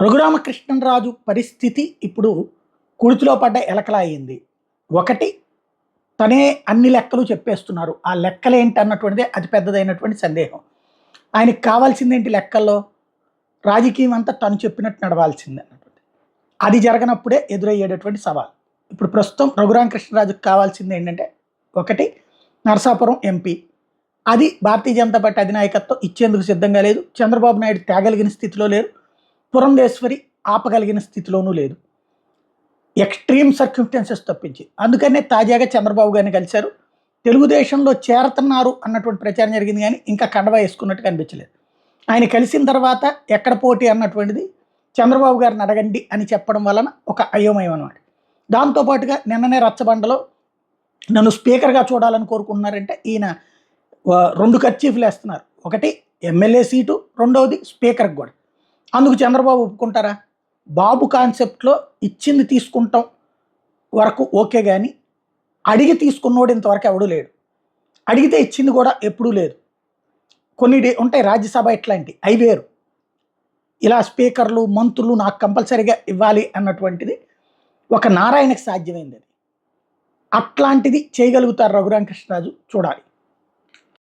రఘురామకృష్ణరాజు పరిస్థితి ఇప్పుడు కుడితిలో పడ్డ ఎలకలా అయింది. ఒకటి తనే అన్ని లెక్కలు చెప్పేస్తున్నారు. ఆ లెక్కలేంటి అన్నటువంటిదే అతి పెద్దదైనటువంటి సందేహం. ఆయనకి కావాల్సిందేంటి లెక్కల్లో? రాజకీయం అంతా తను చెప్పినట్టు నడవాల్సిందే అన్నటువంటి. అది జరగనప్పుడే ఎదురయ్యేటటువంటి సవాల్. ఇప్పుడు ప్రస్తుతం రఘురామకృష్ణరాజుకి కావాల్సింది ఏంటంటే, ఒకటి నరసాపురం ఎంపీ. అది భారతీయ జనతా పార్టీ అధినాయకత్వం ఇచ్చేందుకు సిద్ధంగా లేదు. చంద్రబాబు నాయుడు తేగలిగిన స్థితిలో లేరు. పురంధేశ్వరి ఆపగలిగిన స్థితిలోనూ లేదు. ఎక్స్ట్రీమ్ సర్క్యూమ్స్టెన్సెస్ తప్పించి. అందుకనే తాజాగా చంద్రబాబు గారిని కలిశారు. తెలుగుదేశంలో చేరుతున్నారు అన్నటువంటి ప్రచారం జరిగింది, కానీ ఇంకా కండవా వేసుకున్నట్టు కనిపించలేదు. ఆయన కలిసిన తర్వాత ఎక్కడ పోటీ అన్నటువంటిది చంద్రబాబు గారిని అడగండి అని చెప్పడం వలన ఒక అయోమయం అనమాట. దాంతోపాటుగా నిన్ననే రచ్చబండలో నన్ను స్పీకర్గా చూడాలని కోరుకుంటున్నారంటే ఈయన రెండు కర్చీఫ్లు వేస్తున్నారు. ఒకటి ఎమ్మెల్యే సీటు, రెండవది స్పీకర్కి కూడా. అందుకు చంద్రబాబు ఒప్పుకుంటారా? బాబు కాన్సెప్ట్లో ఇచ్చింది తీసుకుంటాం వరకు ఓకే, కానీ అడిగి తీసుకున్నోడు ఇంతవరకు ఎవడూ లేడు. అడిగితే ఇచ్చింది కూడా ఎప్పుడూ లేదు. కొన్ని ఉంటాయి రాజ్యసభ ఇట్లాంటివి, అవి వేరు. ఇలా స్పీకర్లు, మంత్రులు నాకు కంపల్సరీగా ఇవ్వాలి అన్నటువంటిది ఒక నారాయణకి సాధ్యమైంది. అది అట్లాంటిది చేయగలుగుతారు రఘురామకృష్ణరాజు, చూడాలి.